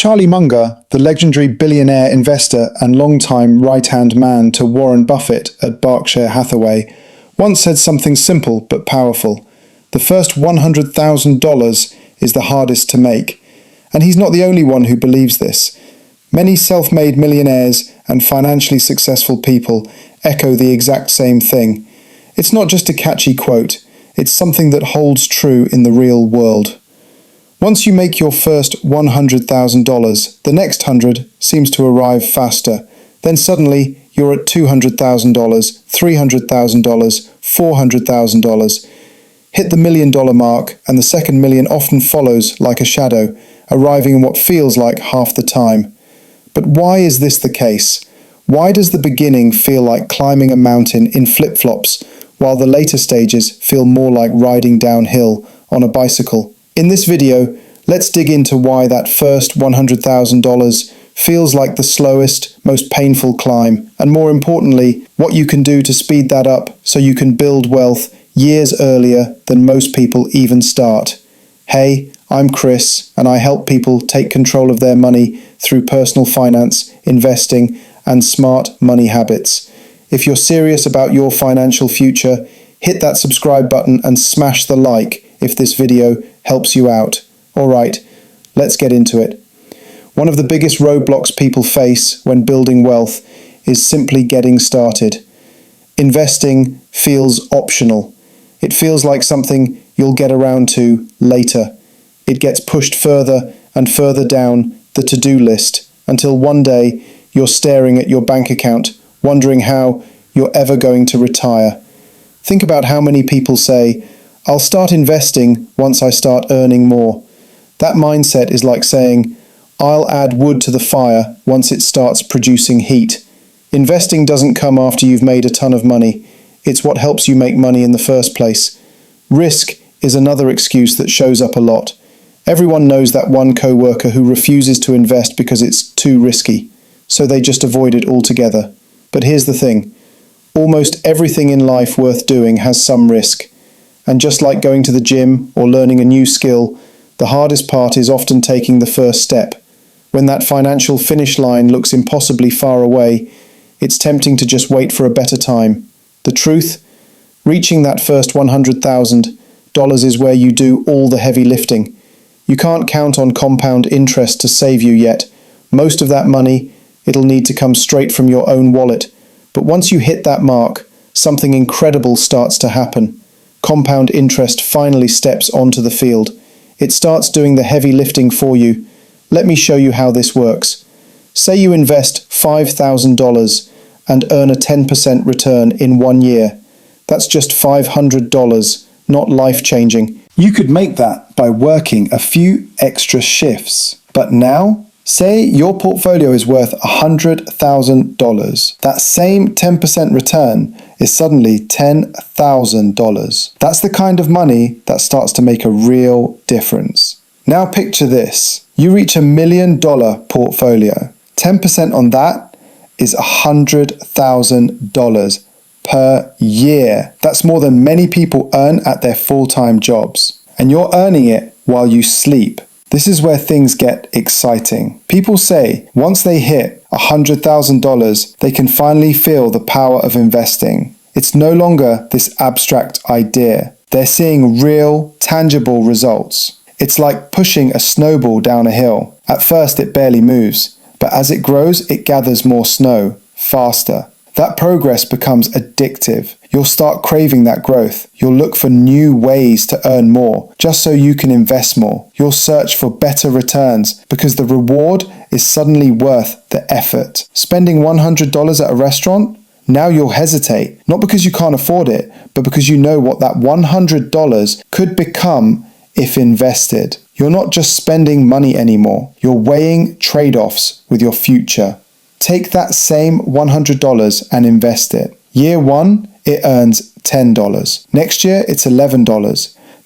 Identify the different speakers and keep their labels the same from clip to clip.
Speaker 1: Charlie Munger, the legendary billionaire investor and longtime right-hand man to Warren Buffett at Berkshire Hathaway, once said something simple but powerful. The first $100,000 is the hardest to make. And he's not the only one who believes this. Many self-made millionaires and financially successful people echo the exact same thing. It's not just a catchy quote, it's something that holds true in the real world. Once you make your first $100,000, the next 100 seems to arrive faster. Then suddenly you're at $200,000, $300,000, $400,000. Hit the $1 million mark and the second million often follows like a shadow, arriving in what feels like half the time. But why is this the case? Why does the beginning feel like climbing a mountain in flip-flops, while the later stages feel more like riding downhill on a bicycle? In this video, let's dig into why that first $100,000 feels like the slowest, most painful climb, and more importantly, what you can do to speed that up so you can build wealth years earlier than most people even start. Hey, I'm Chris, and I help people take control of their money through personal finance, investing, and smart money habits. If you're serious about your financial future, hit that subscribe button and smash the like if this video helps you out. Alright, let's get into it. One of the biggest roadblocks people face when building wealth is simply getting started. Investing feels optional. It feels like something you'll get around to later. It gets pushed further and further down the to-do list until one day you're staring at your bank account, wondering how you're ever going to retire. Think about how many people say, "I'll start investing once I start earning more." That mindset is like saying, "I'll add wood to the fire once it starts producing heat." Investing doesn't come after you've made a ton of money. It's what helps you make money in the first place. Risk is another excuse that shows up a lot. Everyone knows that one coworker who refuses to invest because it's too risky, so they just avoid it altogether. But here's the thing. Almost everything in life worth doing has some risk. And just like going to the gym or learning a new skill, the hardest part is often taking the first step. When that financial finish line looks impossibly far away, it's tempting to just wait for a better time. The truth? Reaching that first $100,000 is where you do all the heavy lifting. You can't count on compound interest to save you yet. Most of that money, it'll need to come straight from your own wallet. But once you hit that mark, something incredible starts to happen. Compound interest finally steps onto the field. It starts doing the heavy lifting for you. Let me show you how this works. Say you invest $5,000 and earn a 10% return in 1 year. That's just $500, not life-changing. You could make that by working a few extra shifts. But now, say your portfolio is worth $100,000. That same 10% return is suddenly $10,000. That's the kind of money that starts to make a real difference. Now picture this. You reach $1 million portfolio. 10% on that is $100,000 per year. That's more than many people earn at their full-time jobs. And you're earning it while you sleep. This is where things get exciting. People say once they hit $100,000, they can finally feel the power of investing. It's no longer this abstract idea. They're seeing real, tangible results. It's like pushing a snowball down a hill. At first it barely moves, but as it grows, it gathers more snow, faster. That progress becomes addictive. You'll start craving that growth. You'll look for new ways to earn more, just so you can invest more. You'll search for better returns because the reward is suddenly worth the effort. Spending $100 at a restaurant? Now you'll hesitate, not because you can't afford it, but because you know what that $100 could become if invested. You're not just spending money anymore. You're weighing trade-offs with your future. Take that same $100 and invest it. Year 1, it earns $10. Next year, it's $11,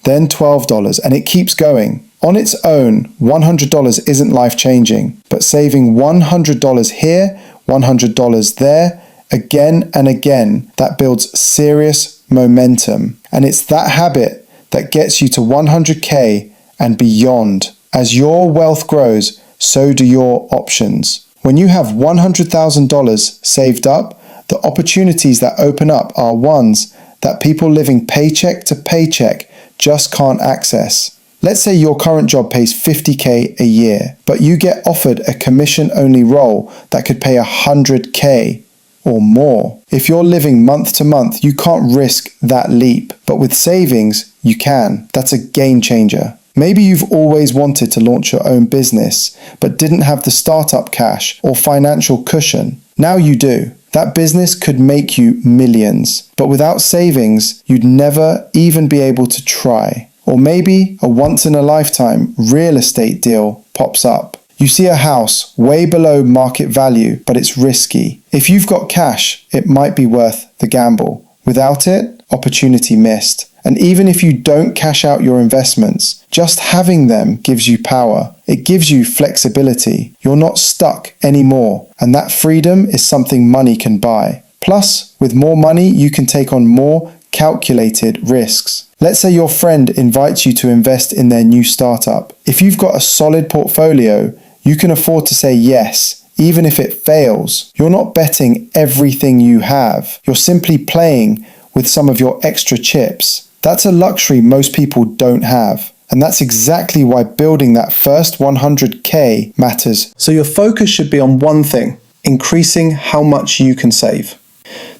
Speaker 1: then $12, and it keeps going. On its own, $100 isn't life-changing, but saving $100 here, $100 there, again and again, that builds serious momentum. And it's that habit that gets you to 100K and beyond. As your wealth grows, so do your options. When you have $100,000 saved up, the opportunities that open up are ones that people living paycheck to paycheck just can't access. Let's say your current job pays $50K a year, but you get offered a commission-only role that could pay $100K or more. If you're living month to month, you can't risk that leap, but with savings, you can. That's a game changer. Maybe you've always wanted to launch your own business, but didn't have the startup cash or financial cushion. Now you do. That business could make you millions, but without savings, you'd never even be able to try. Or maybe a once-in-a-lifetime real estate deal pops up. You see a house way below market value, but it's risky. If you've got cash, it might be worth the gamble. Without it, opportunity missed. And even if you don't cash out your investments, just having them gives you power. It gives you flexibility. You're not stuck anymore. And that freedom is something money can buy. Plus, with more money, you can take on more calculated risks. Let's say your friend invites you to invest in their new startup. If you've got a solid portfolio, you can afford to say yes, even if it fails. You're not betting everything you have. You're simply playing with some of your extra chips. That's a luxury most people don't have. And that's exactly why building that first 100K matters. So your focus should be on one thing: increasing how much you can save.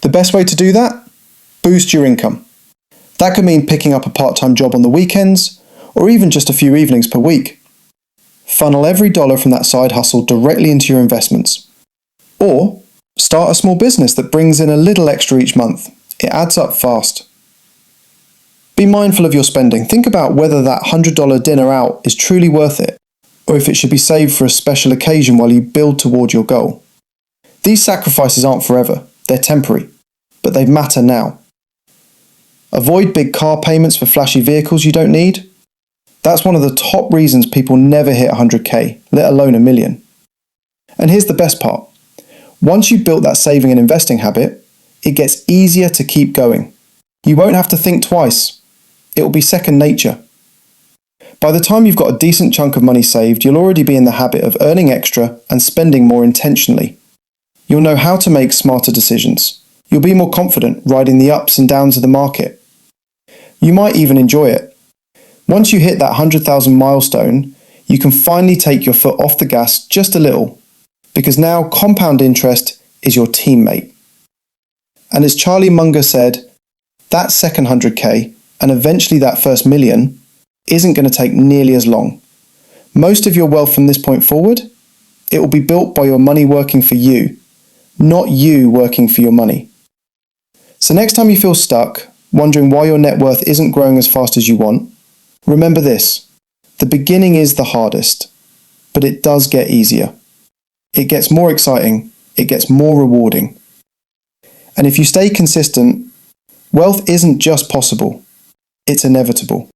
Speaker 1: The best way to do that? Boost your income. That could mean picking up a part-time job on the weekends, or even just a few evenings per week. Funnel every dollar from that side hustle directly into your investments. Or start a small business that brings in a little extra each month. It adds up fast. Be mindful of your spending. Think about whether that $100 dinner out is truly worth it, or if it should be saved for a special occasion while you build toward your goal. These sacrifices aren't forever. They're temporary, but they matter now. Avoid big car payments for flashy vehicles you don't need. That's one of the top reasons people never hit 100K, let alone a million. And here's the best part. Once you've built that saving and investing habit, it gets easier to keep going. You won't have to think twice. It will be second nature. By the time you've got a decent chunk of money saved, you'll already be in the habit of earning extra and spending more intentionally. You'll know how to make smarter decisions. You'll be more confident riding the ups and downs of the market. You might even enjoy it. Once you hit that 100,000 milestone, you can finally take your foot off the gas just a little, because now compound interest is your teammate. And as Charlie Munger said, that second 100K, and eventually that first million, isn't going to take nearly as long. Most of your wealth from this point forward, it will be built by your money working for you, not you working for your money. So next time you feel stuck, wondering why your net worth isn't growing as fast as you want, remember this: the beginning is the hardest, but it does get easier. It gets more exciting, it gets more rewarding. And if you stay consistent, wealth isn't just possible, it's inevitable.